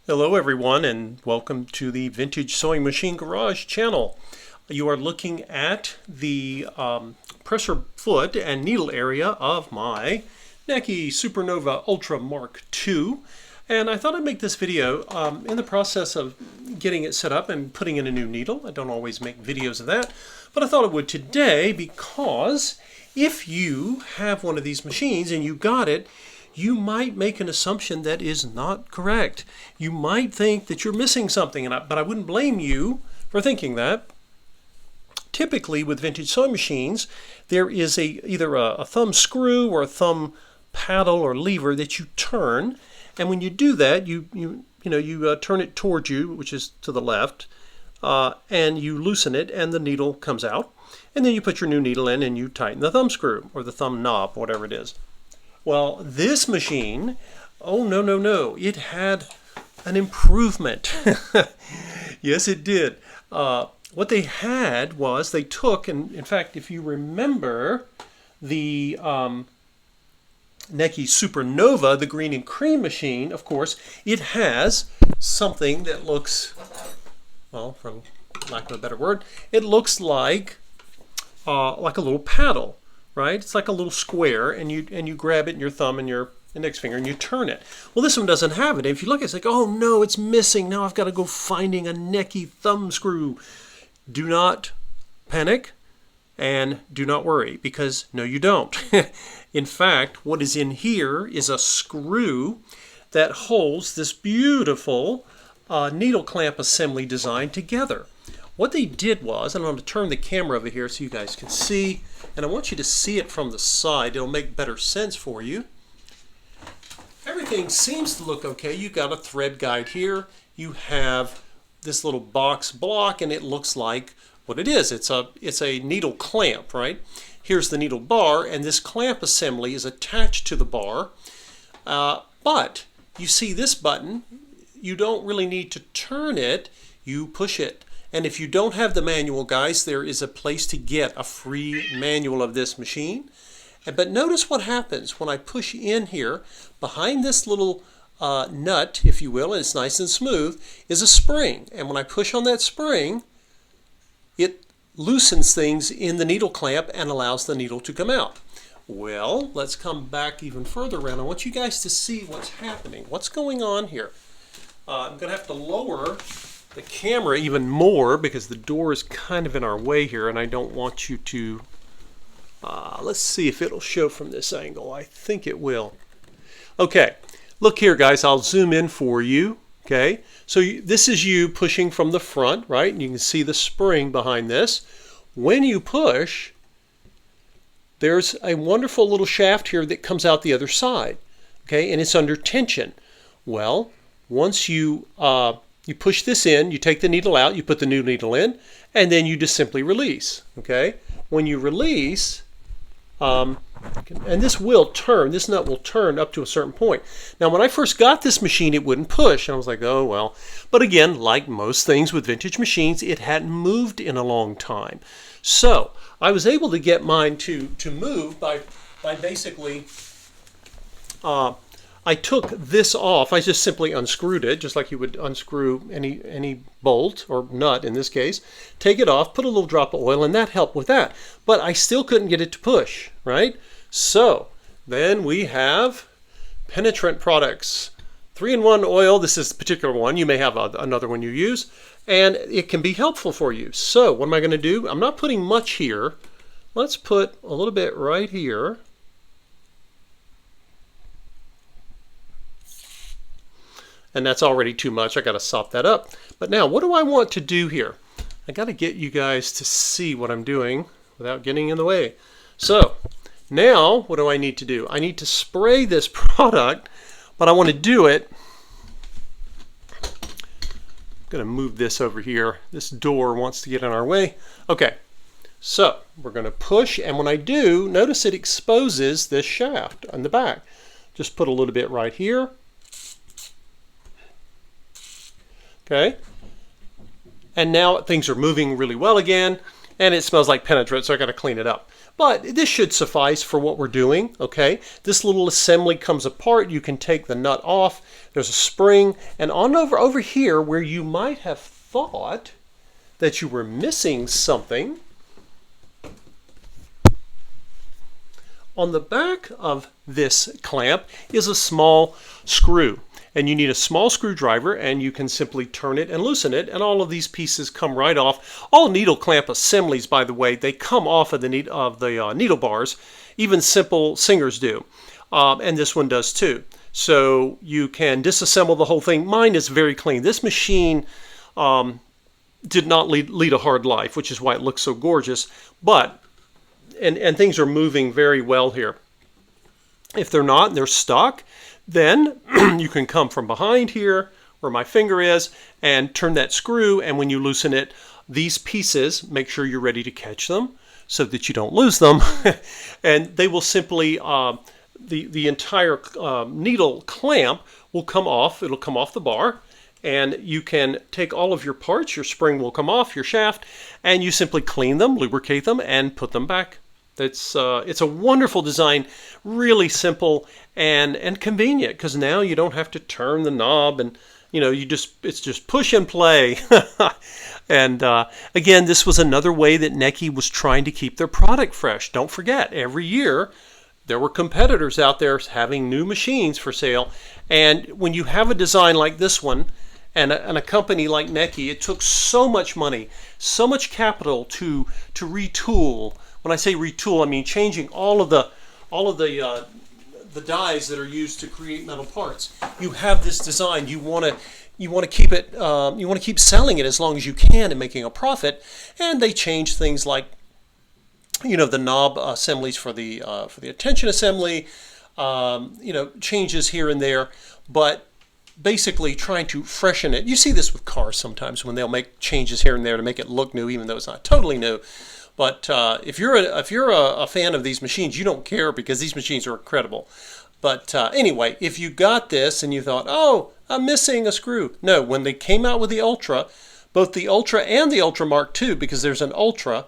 Hello everyone and welcome to the Vintage Sewing Machine Garage channel. You are looking at the presser foot and needle area of my Necchi Supernova Ultra Mark II, and I thought I'd make this video in the process of getting it set up and putting in a new needle. I don't always make videos of that, but I thought I would today because if you have one of these machines and you got it, you might make an assumption that is not correct. You might think that you're missing something, but I wouldn't blame you for thinking that. Typically with vintage sewing machines, there is either a thumb screw or a thumb paddle or lever that you turn, and when you do that, you turn it towards you, which is to the left, and you loosen it, and the needle comes out, and then you put your new needle in and you tighten the thumb screw or the thumb knob, whatever it is. Well, this machine, oh no, it had an improvement. Yes, it did. What they had was they took, and in fact, if you remember the Necchi Supernova, the green and cream machine, of course, it has something that looks, well, for lack of a better word, it looks like a little paddle. Right? It's like a little square, and you grab it in your thumb and your index finger and you turn it. Well, this one doesn't have it. If you look, it's like, oh no, it's missing. Now I've got to go finding a Necchi thumb screw. Do not panic and do not worry, because no, you don't. In fact, what is in here is a screw that holds this beautiful needle clamp assembly design together. What they did was, and I'm going to turn the camera over here so you guys can see, and I want you to see it from the side. It'll make better sense for you. Everything seems to look okay. You've got a thread guide here. You have this little box block, and it looks like what it is. It's a needle clamp, right? Here's the needle bar, and this clamp assembly is attached to the bar. But you see this button, you don't really need to turn it. You push it. And if you don't have the manual, guys, there is a place to get a free manual of this machine. But notice what happens when I push in here. Behind this little nut, if you will, and it's nice and smooth, is a spring. And when I push on that spring, it loosens things in the needle clamp and allows the needle to come out. Well, let's come back even further around. I want you guys to see what's happening. What's going on here? I'm going to have to lower the camera even more because the door is kind of in our way here, and I don't want you to let's see if it'll show from this angle. I think it will. Okay, look here, guys. I'll zoom in for you. Okay, so this is you pushing from the front, right? And you can see the spring behind this. When you push, there's a wonderful little shaft here that comes out the other side. Okay, and it's under tension. Well, once you push this in, you take the needle out, you put the new needle in, and then you just simply release, okay? When you release, and this will turn, this nut will turn up to a certain point. Now, when I first got this machine, it wouldn't push, and I was like, oh, well. But again, like most things with vintage machines, it hadn't moved in a long time. So I was able to get mine to move by basically, I took this off. I just simply unscrewed it, just like you would unscrew any bolt or nut in this case. Take it off, put a little drop of oil, and that helped with that. But I still couldn't get it to push, right? So then we have penetrant products. 3-in-1 oil, this is the particular one. You may have another one you use, and it can be helpful for you. So what am I going to do? I'm not putting much here. Let's put a little bit right here. And that's already too much. I got to sop that up. But now, what do I want to do here? I got to get you guys to see what I'm doing without getting in the way. So now, what do I need to do? I need to spray this product, but I want to do it. I'm going to move this over here. This door wants to get in our way. Okay, so we're going to push, and when I do, notice it exposes this shaft on the back. Just put a little bit right here. Okay, and now things are moving really well again, and it smells like penetrant, so I got to clean it up. But this should suffice for what we're doing, okay? This little assembly comes apart. You can take the nut off. There's a spring. And on over here where you might have thought that you were missing something, on the back of this clamp is a small screw. And you need a small screwdriver, and you can simply turn it and loosen it, and all of these pieces come right off. All needle clamp assemblies, by the way, they come off of the needle bars. Even simple singers do, and this one does too. So you can disassemble the whole thing. Mine is very clean. This machine did not lead a hard life, which is why it looks so gorgeous. But and things are moving very well here. If they're not and they're stuck, then you can come from behind here where my finger is and turn that screw, and when you loosen it, these pieces, make sure you're ready to catch them so that you don't lose them, and they will simply, the entire needle clamp will come off. It'll come off the bar, and you can take all of your parts. Your spring will come off, your shaft, and you simply clean them, lubricate them, and put them back. It's a wonderful design, really simple and convenient, because now you don't have to turn the knob, and it's just push and play. And again, this was another way that Necchi was trying to keep their product fresh. Don't forget, every year there were competitors out there having new machines for sale, and when you have a design like this one and a company like Necchi, it took so much money, so much capital to retool. When I say retool, I mean changing all of the dies that are used to create metal parts. You have this design. You want to keep it. You want to keep selling it as long as you can and making a profit. And they change things like, the knob assemblies for the attention assembly. Changes here and there, but basically trying to freshen it. You see this with cars sometimes when they'll make changes here and there to make it look new, even though it's not totally new. But if you're a fan of these machines, you don't care, because these machines are incredible. But anyway, if you got this and you thought, oh, I'm missing a screw. No, when they came out with the Ultra, both the Ultra and the Ultra Mark II, because there's an Ultra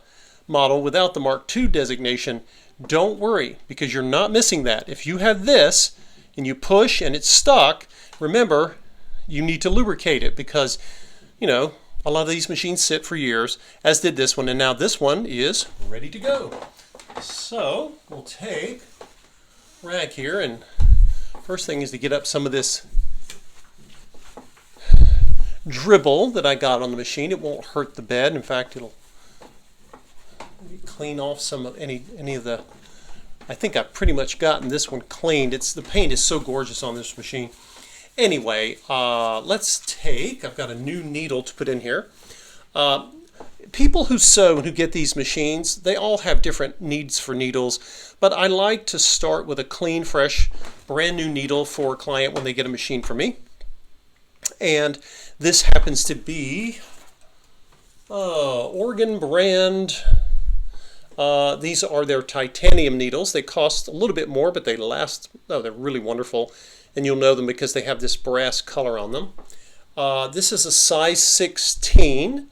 model without the Mark II designation, don't worry, because you're not missing that. If you have this and you push and it's stuck, remember, you need to lubricate it, because, a lot of these machines sit for years, as did this one, and now this one is ready to go. So we'll take a rag here, and first thing is to get up some of this dribble that I got on the machine. It won't hurt the bed. In fact, it'll clean off some of any of the. I think I've pretty much gotten this one cleaned. The paint is so gorgeous on this machine. Anyway, let's take, I've got a new needle to put in here. People who sew and who get these machines, they all have different needs for needles, but I like to start with a clean, fresh, brand new needle for a client when they get a machine from me. And this happens to be Oregon brand. These are their titanium needles. They cost a little bit more, but they last, they're really wonderful. And you'll know them because they have this brass color on them. This is a size 16.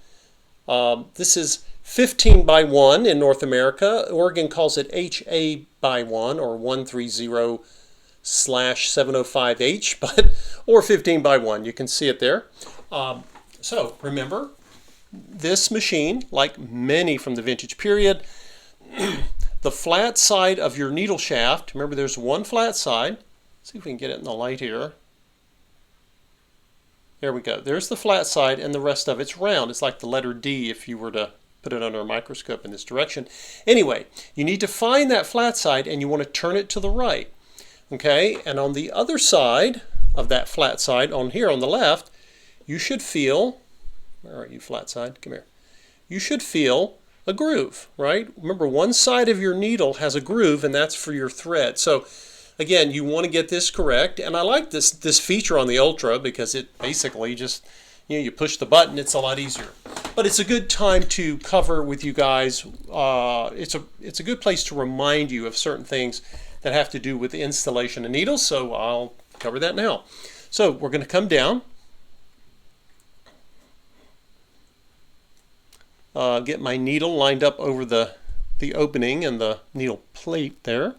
This is 15 by 1 in North America. Oregon calls it HA by 1, or 130/705H, or 15 by 1. You can see it there. So remember, this machine, like many from the vintage period, the flat side of your needle shaft, remember there's one flat side. See if we can get it in the light here. There we go. There's the flat side, and the rest of it's round. It's like the letter D if you were to put it under a microscope in this direction. Anyway, you need to find that flat side, and you want to turn it to the right. Okay, and on the other side of that flat side, on here on the left, you should feel, where are you, flat side? Come here. You should feel a groove, right? Remember, one side of your needle has a groove, and that's for your thread. So again, you want to get this correct, and I like this feature on the Ultra because it basically just, you push the button, it's a lot easier. But it's a good time to cover with you guys. It's a good place to remind you of certain things that have to do with the installation of needles, so I'll cover that now. So we're going to come down, get my needle lined up over the the opening and the needle plate there.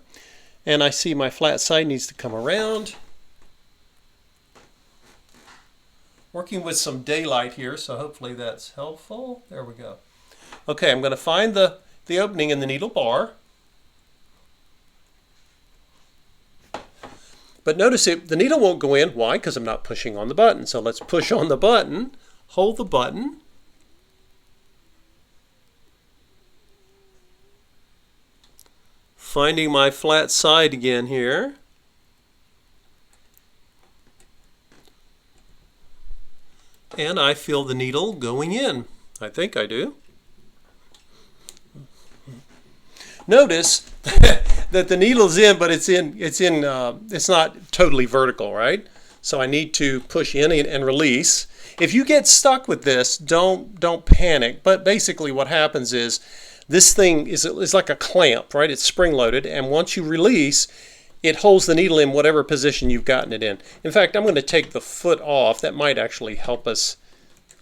And I see my flat side needs to come around. Working with some daylight here, so hopefully that's helpful. There we go. Okay, I'm going to find the opening in the needle bar. But notice the needle won't go in. Why? Because I'm not pushing on the button. So let's push on the button, hold the button. Finding my flat side again here. And I feel the needle going in. I think I do. Notice that the needle's in, but it's not totally vertical, right? So I need to push in and release. If you get stuck with this, don't panic. But basically what happens is this thing is like a clamp, right? It's spring-loaded, and once you release, it holds the needle in whatever position you've gotten it in. In fact, I'm going to take the foot off. That might actually help us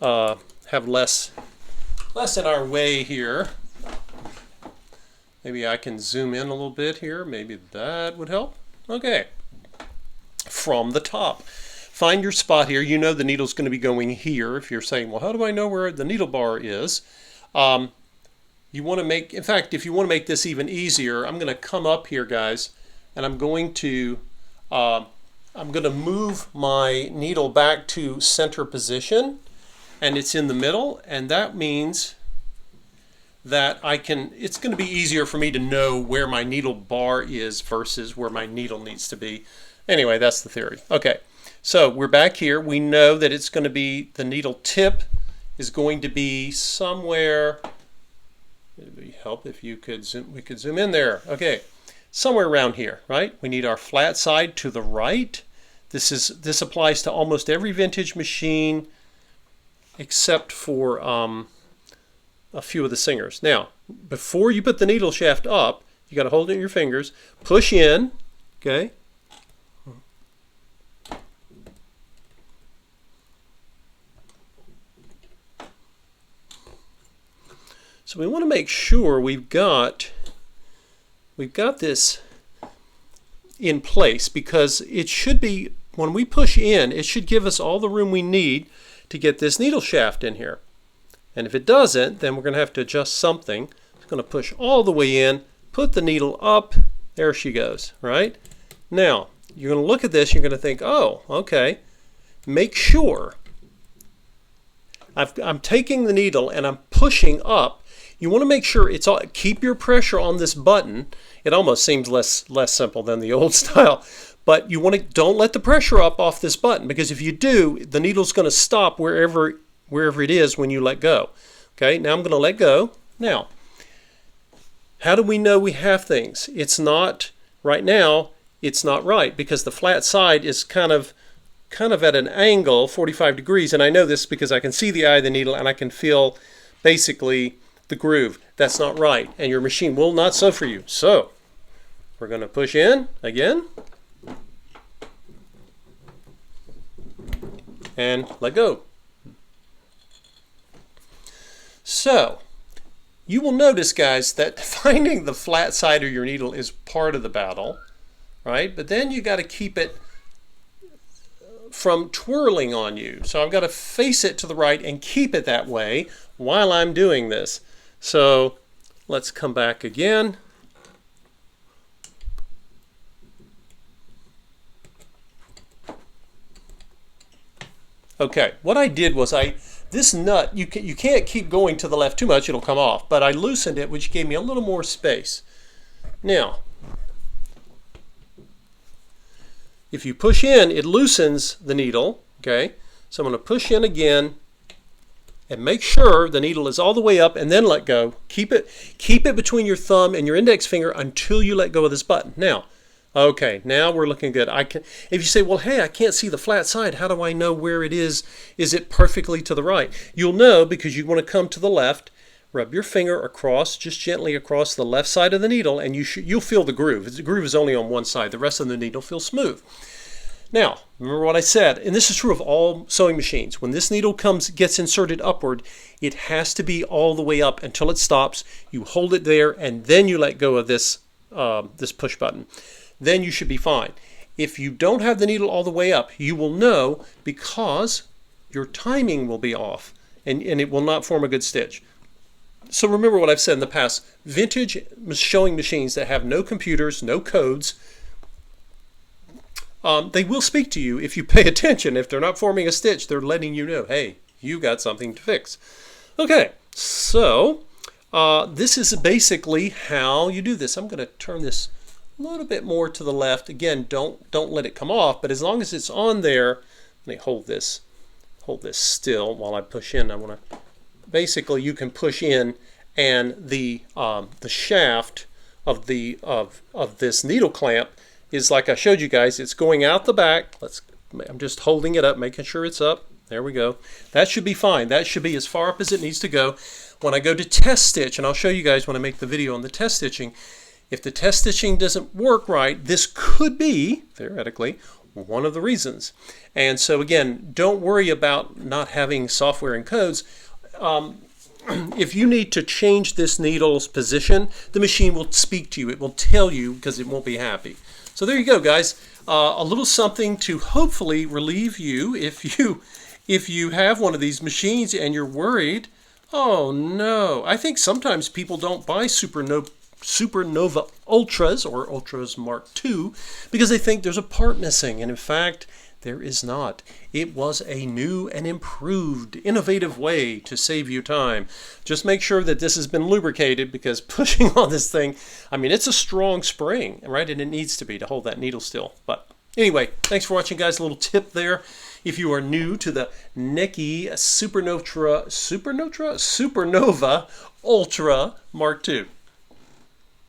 have less in our way here. Maybe I can zoom in a little bit here. Maybe that would help. Okay. From the top. Find your spot here. You know the needle's going to be going here. If you're saying, well, how do I know where the needle bar is? You want to make, in fact, if you want to make this even easier, I'm going to come up here, guys, and I'm going to move my needle back to center position, and it's in the middle, and that means that it's going to be easier for me to know where my needle bar is versus where my needle needs to be. Anyway, that's the theory. Okay, so we're back here. We know that it's going to be, the needle tip is going to be somewhere, it would help if you could we could zoom in there. Okay, somewhere around here, right? We need our flat side to the right. This applies to almost every vintage machine except for a few of the Singers. Now, before you put the needle shaft up, you got to hold it in your fingers, push in, okay? So we want to make sure we've got this in place, because it should be, when we push in, it should give us all the room we need to get this needle shaft in here. And if it doesn't, then we're going to have to adjust something. It's going to push all the way in, put the needle up, there she goes, right? Now, you're going to look at this, you're going to think, oh, okay, make sure. I'm taking the needle and I'm pushing up. You want to make sure it's all, keep your pressure on this button. It almost seems less simple than the old style, but you want to, don't let the pressure up off this button, because if you do, the needle's going to stop wherever it is when you let go. Okay, now I'm going to let go. Now, how do we know we have things? It's not, right now, it's not right, because the flat side is kind of at an angle, 45 degrees, and I know this because I can see the eye of the needle and I can feel basically the groove. That's not right, and your machine will not sew for you. So, we're going to push in again and let go. So, you will notice, guys, that finding the flat side of your needle is part of the battle, right? But then you got to keep it from twirling on you. So I've got to face it to the right and keep it that way while I'm doing this. So let's come back again. Okay, what I did was this nut, you can't keep going to the left too much, it'll come off, but I loosened it, which gave me a little more space. Now, if you push in, it loosens the needle, okay? So I'm going to push in again and make sure the needle is all the way up and then let go. Keep it between your thumb and your index finger until you let go of this button. Now, okay, now we're looking good. If you say, well, hey, I can't see the flat side, how do I know where it is? Is it perfectly to the right? You'll know because you want to come to the left, rub your finger across, just gently across the left side of the needle, and you'll feel the groove. The groove is only on one side. The rest of the needle feels smooth. Now, remember what I said, and this is true of all sewing machines. When this needle gets inserted upward, it has to be all the way up until it stops. You hold it there, and then you let go of this, this push button. Then you should be fine. If you don't have the needle all the way up, you will know because your timing will be off, and it will not form a good stitch. So remember what I've said in the past. Vintage sewing machines that have no computers, no codes, they will speak to you if you pay attention. If they're not forming a stitch, they're letting you know, hey, you got something to fix. Okay, so this is basically how you do this. I'm going to turn this a little bit more to the left. Again, don't let it come off, but as long as it's on there, let me hold this still while I push in. I want to basically, you can push in, and the shaft of this needle clamp is like I showed you guys. It's going out the back. I'm just holding it up, making sure it's up. There we go. That should be fine. That should be as far up as it needs to go. When I go to test stitch, and I'll show you guys when I make the video on the test stitching, if the test stitching doesn't work right, this could be, theoretically, one of the reasons. And so again, don't worry about not having software and codes. If you need to change this needle's position, the machine will speak to you. It will tell you because it won't be happy. So there you go, guys. A little something to hopefully relieve you if you have one of these machines and you're worried. Oh no! I think sometimes people don't buy Supernova Ultras or Ultras Mark II because they think there's a part missing, and in fact, there is not. It was a new and improved, innovative way to save you time. Just make sure that this has been lubricated, because pushing on this thing, I mean, it's a strong spring, right? And it needs to be to hold that needle still. But anyway, thanks for watching, guys. A little tip there. If you are new to the Necchi Supernova Ultra Mark II.